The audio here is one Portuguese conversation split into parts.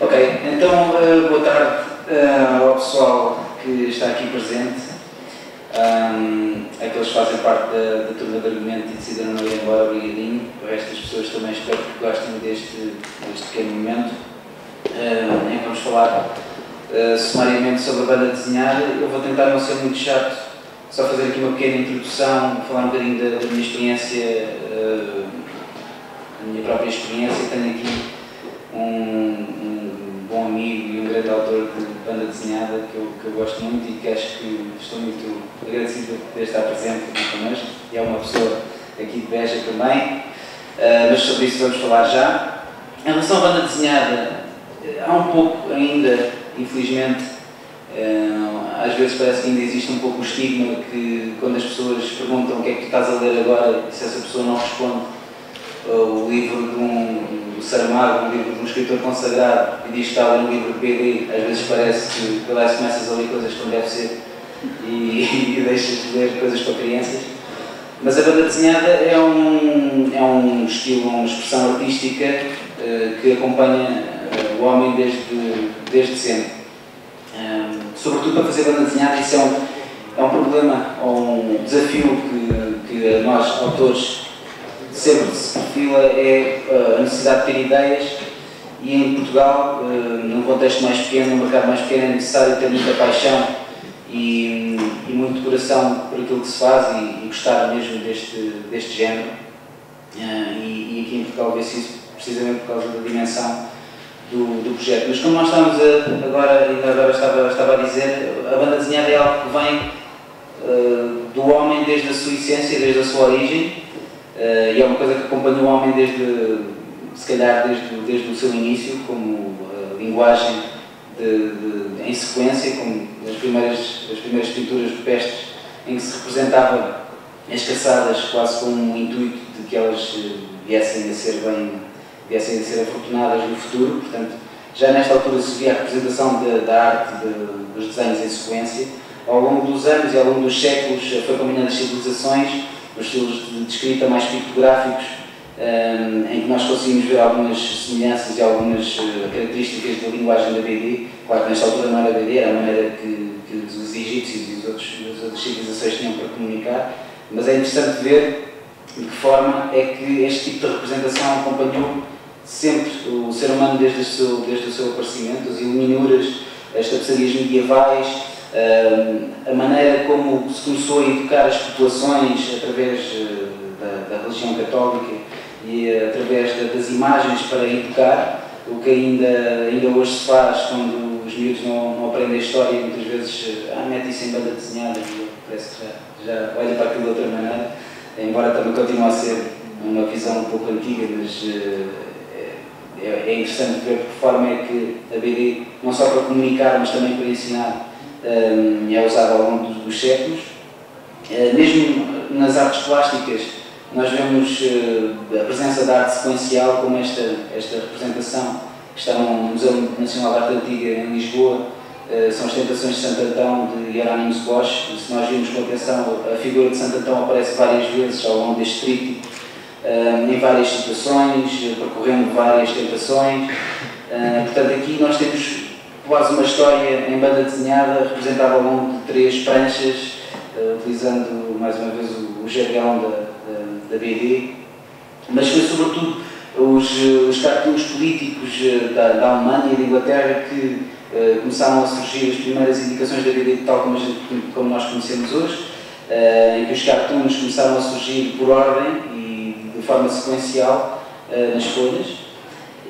Ok, então boa tarde ao pessoal que está aqui presente, aqueles que fazem parte da turma de argumento e decidiram não ir embora, obrigadinho. O resto das pessoas também espero que gostem deste pequeno momento, em que vamos falar sumariamente sobre a banda desenhada. Eu vou tentar não ser muito chato, só fazer aqui uma pequena introdução, falar um bocadinho da minha experiência, da minha própria experiência. Tenho aqui um bom amigo e um grande autor de banda desenhada que eu gosto muito e que acho que estou muito agradecido por poder estar presente aqui connosco, e é uma pessoa aqui de Beja também, mas sobre isso vamos falar já. Em relação à banda desenhada, há um pouco ainda, infelizmente, às vezes parece que ainda existe um pouco o estigma que quando as pessoas perguntam o que é que tu estás a ler agora, se essa pessoa não responde o livro do Saramago, um livro de um escritor consagrado, e diz que está a ler um livro de BD, às vezes parece que começas a ler coisas que não deve ser e deixas de ler coisas para crianças. Mas a banda desenhada é um estilo, uma expressão artística que acompanha o homem desde sempre. Sobretudo para fazer banda desenhada, isso é um problema ou um desafio que nós, autores, sempre se perfila, é a necessidade de ter ideias, e em Portugal, num contexto mais pequeno, num mercado mais pequeno, é necessário ter muita paixão e muito coração por aquilo que se faz e gostar mesmo deste género. E aqui em Portugal vê-se isso precisamente por causa da dimensão do projeto. Mas como nós estamos agora estava a dizer, a banda desenhada é algo que vem do homem desde a sua essência, desde a sua origem. E é uma coisa que acompanha o homem desde o seu início, como linguagem em sequência, como as primeiras pinturas rupestres, em que se representava as caçadas quase com um intuito de que elas viessem a ser afortunadas no futuro. Portanto, já nesta altura se via a representação da arte, dos desenhos em sequência. Ao longo dos anos e ao longo dos séculos foi combinando as civilizações, os estilos de escrita mais pictográficos, em que nós conseguimos ver algumas semelhanças e algumas características da linguagem da BD. Claro que nesta altura não era BD, era a maneira que os egípcios e as outras civilizações tinham para comunicar, mas é interessante ver de que forma é que este tipo de representação acompanhou sempre o ser humano desde o seu aparecimento. As iluminuras, as tapeçarias medievais, a maneira como se começou a educar as populações através da religião católica e através das imagens para educar, o que ainda hoje se faz quando os miúdos não aprendem a história e muitas vezes metem isso em banda desenhada e parece que já olha para aquilo de outra maneira, embora também continue a ser uma visão um pouco antiga, mas é interessante ver de que forma é que a BD, não só para comunicar, mas também para ensinar, é usada ao longo dos séculos. Mesmo nas artes plásticas, nós vemos a presença da arte sequencial, como esta representação que está no Museu Nacional de Arte Antiga em Lisboa. São as Tentações de Santo Antão, de Hieronymus Bosch. Se nós vimos com atenção, a figura de Santo Antão aparece várias vezes ao longo deste tríptico, em várias situações, percorrendo várias tentações. Portanto, aqui nós temos quase uma história em banda desenhada, representada ao longo de 3 pranchas, utilizando mais uma vez o jargão da BD, mas foi sobretudo os cartoons políticos da Alemanha e da Inglaterra que começaram a surgir as primeiras indicações da BD tal como nós conhecemos hoje, em que os cartoons começaram a surgir por ordem e de forma sequencial nas folhas.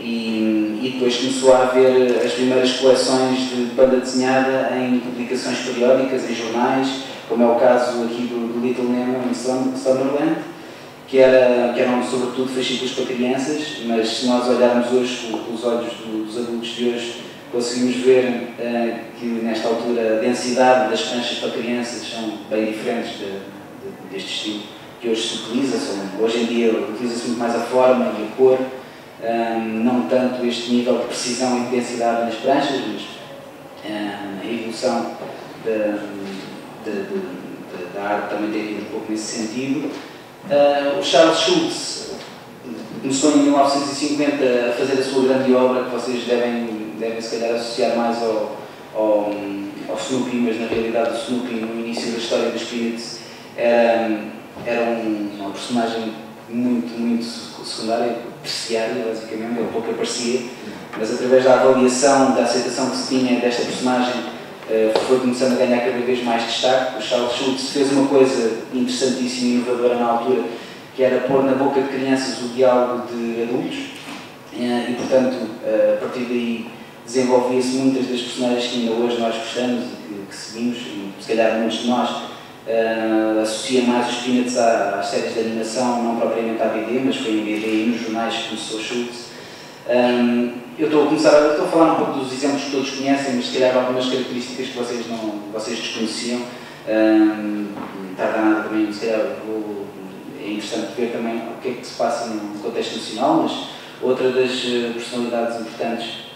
E depois começou a haver as primeiras coleções de banda desenhada em publicações periódicas, em jornais, como é o caso aqui do Little Nemo em Summerland, que eram sobretudo fascículos para crianças, mas se nós olharmos hoje com os olhos dos adultos de hoje, conseguimos ver que nesta altura a densidade das pranchas para crianças são bem diferentes deste estilo que hoje se utiliza. Hoje em dia utiliza-se muito mais a forma e a cor, não tanto este nível de precisão e de densidade nas pranchas, mas a evolução da arte também tem vindo um pouco nesse sentido. O Charles Schulz começou em 1950 a fazer a sua grande obra, que vocês devem devem se calhar associar mais ao Snoopy, mas na realidade o Snoopy no início da história dos Peanuts era uma personagem muito secundária, terciária basicamente, ele pouco aparecia, mas através da avaliação, da aceitação que se tinha desta personagem, foi começando a ganhar cada vez mais destaque. O Charles Schulz fez uma coisa interessantíssima e inovadora na altura, que era pôr na boca de crianças o diálogo de adultos, e portanto, a partir daí desenvolvia-se muitas das personagens que ainda hoje nós gostamos e que seguimos, e se calhar muitos de nós associa mais os Peanuts às séries de animação, não propriamente à BD, mas foi em BD e nos jornais que começou o Schulz. Eu estou a falar um pouco dos exemplos que todos conhecem, mas se calhar algumas características que vocês desconheciam. Nada também, se calhar é interessante ver também o que é que se passa no contexto nacional, mas outra das personalidades importantes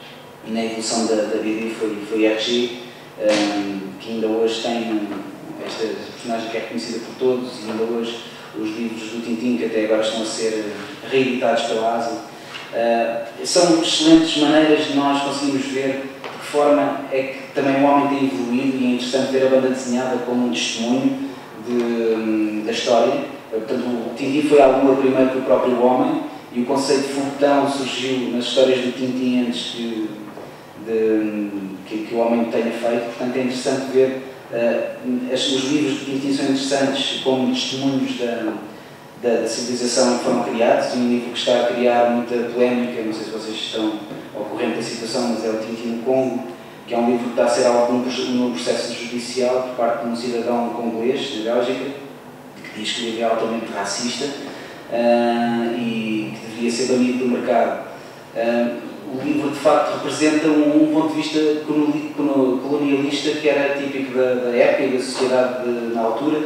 na evolução da BD foi RG, que ainda hoje tem esta personagem que é reconhecida por todos, e ainda hoje os livros do Tintin, que até agora estão a ser reeditados pela Ásia, são excelentes maneiras de nós conseguirmos ver de que forma é que também o homem tem evoluído, e é interessante ver a banda desenhada como um testemunho da história. Portanto, o Tintin foi alguma primeiro que o próprio homem, e o conceito de foguetão surgiu nas histórias do Tintin antes que o homem tenha feito. Portanto, é interessante ver, os livros do Tintin são interessantes como testemunhos da civilização em que foram criados. Um livro que está a criar muita polémica, não sei se vocês estão ao corrente da situação, mas é o Tintin no Congo, que é um livro que está a ser alvo num processo judicial por parte de um cidadão congolês, na Bélgica, que diz que o livro é altamente racista e que deveria ser banido do mercado. O livro, de facto, representa um ponto de vista colonialista que era típico da época e da sociedade na altura,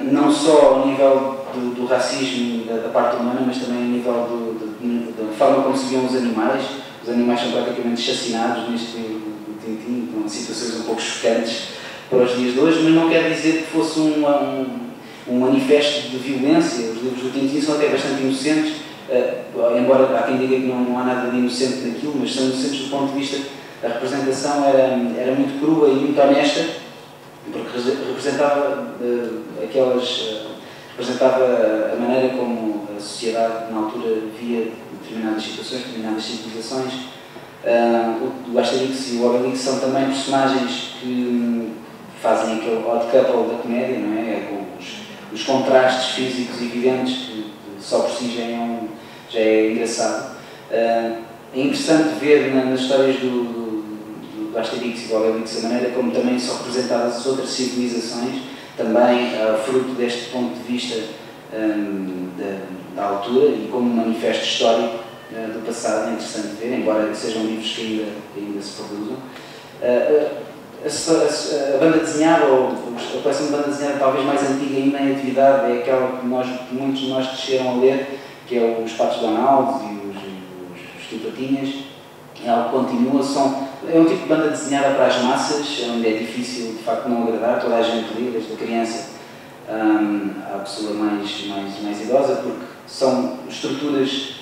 não só ao nível do racismo da parte humana, mas também ao nível da forma como se viam os animais. Os animais são praticamente chacinados neste livro do Tintin, com situações um pouco chocantes para os dias de hoje, mas não quer dizer que fosse um manifesto de violência. Os livros do Tintin são até bastante inocentes, embora há quem diga que não há nada de inocente naquilo, mas são inocentes do ponto de vista da representação, era muito crua e muito honesta, porque representava a maneira como a sociedade na altura via determinadas situações, determinadas civilizações. O Asterix e o Obelix são também personagens que fazem aquele odd couple da comédia, não é? Com os contrastes físicos evidentes que só por si já é engraçado. É interessante ver nas histórias do Asterix e do Obelix a maneira como também são representadas as outras civilizações, também fruto deste ponto de vista da altura e como um manifesto histórico do passado. É interessante ver, embora sejam livros que ainda se produzam. A banda desenhada, ou a coleção de banda desenhada talvez mais antiga ainda em atividade, é aquela que muitos de nós cresceram a ler, que é os Patos Donald e os Tio Patinhas. É algo que continua, é um tipo de banda desenhada para as massas, onde é difícil de facto não agradar, toda a gente lê, desde a criança à pessoa mais idosa, porque são estruturas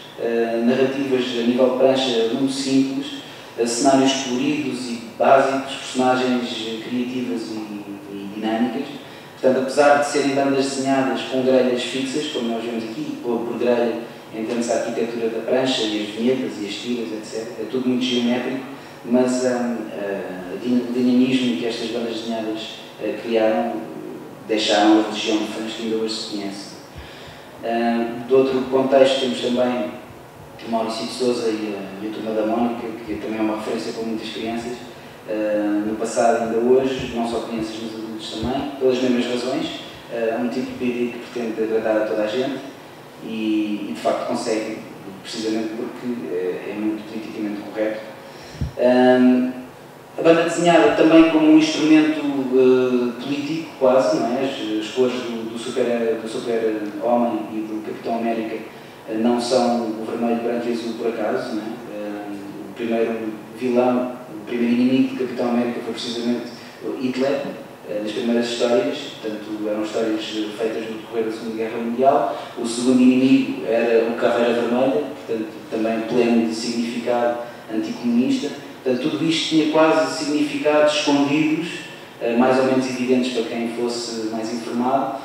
narrativas a nível de prancha muito simples, cenários coloridos e básicos, personagens criativas e dinâmicas. Portanto, apesar de serem bandas desenhadas com grelhas fixas, como nós vemos aqui, por grelha entende-se a arquitetura da prancha e as vinhetas e as tiras, etc. É tudo muito geométrico, mas o dinamismo que estas bandas desenhadas criaram deixaram a legião de fãs que ainda hoje se conhece. De outro contexto temos também o Maurício de Sousa e a Turma da Mónica, que também é uma referência para muitas crianças, no passado e ainda hoje, não só crianças mas adultos também, pelas mesmas razões. É um tipo de BD que pretende agradar a toda a gente e de facto consegue, precisamente porque é muito politicamente correto. A banda desenhada também como um instrumento político, quase, não é? As cores do Super-Homem e do Capitão América não são o vermelho, branco e azul por acaso, não é? O primeiro vilão, o primeiro inimigo do Capitão América foi precisamente Hitler, nas primeiras histórias, portanto eram histórias feitas no decorrer da Segunda Guerra Mundial. O segundo inimigo era o Caveira Vermelha, portanto também pleno de significado anticomunista. Portanto, tudo isto tinha quase significados escondidos, mais ou menos evidentes para quem fosse mais informado,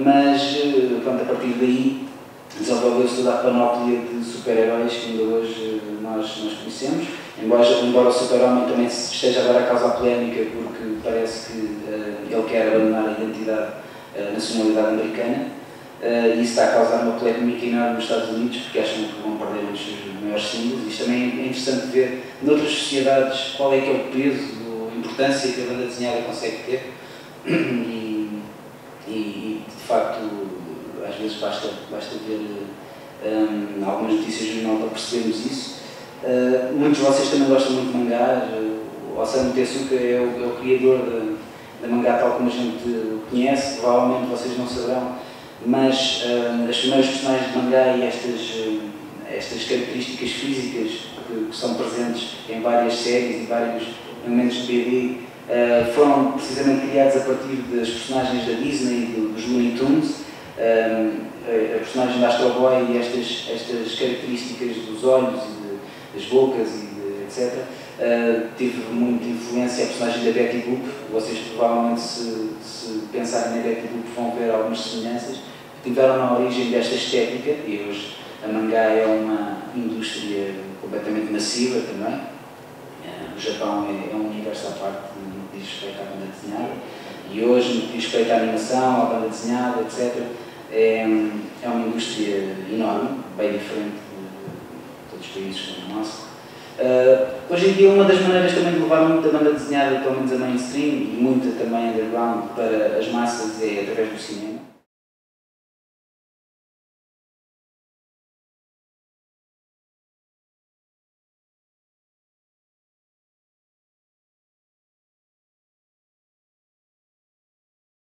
mas pronto, a partir daí desenvolveu-se toda a panóplia de super-heróis que ainda hoje nós conhecemos, embora o Super-Homem também esteja agora a causar polémica porque parece que ele quer abandonar a identidade, a nacionalidade americana, e isso está a causar uma polémica enorme nos Estados Unidos porque acham que vão perder os seus maiores símbolos. Isto também é interessante ver noutras sociedades qual é que é o peso, a importância que a banda desenhada consegue ter e de facto às vezes basta ver algumas notícias do jornal para percebermos isso. Muitos de vocês também gostam muito de mangás. O Osamu Tezuka é o criador da mangá tal como a gente conhece, provavelmente vocês não saberão, mas as primeiras personagens de mangá e estas características físicas que são presentes em várias séries e vários momentos de BD foram precisamente criados a partir das personagens da Disney e dos Looney Tunes. A personagem da Astro Boy e estas características dos olhos e das bocas e etc. Tive muita influência a personagem da Betty Boop. Vocês provavelmente se pensarem na Betty Boop vão ver algumas semelhanças que tiveram na origem desta estética, e hoje a mangá é uma indústria completamente massiva também. O Japão é um universo à parte no que diz respeito à banda desenhada, e hoje no que diz respeito à animação, à banda desenhada, etc. É uma indústria enorme, bem diferente de todos os países como o nosso. Hoje em dia, uma das maneiras também de levar muito a banda desenhada, pelo menos a mainstream, e muita também underground, para as massas é através do cinema.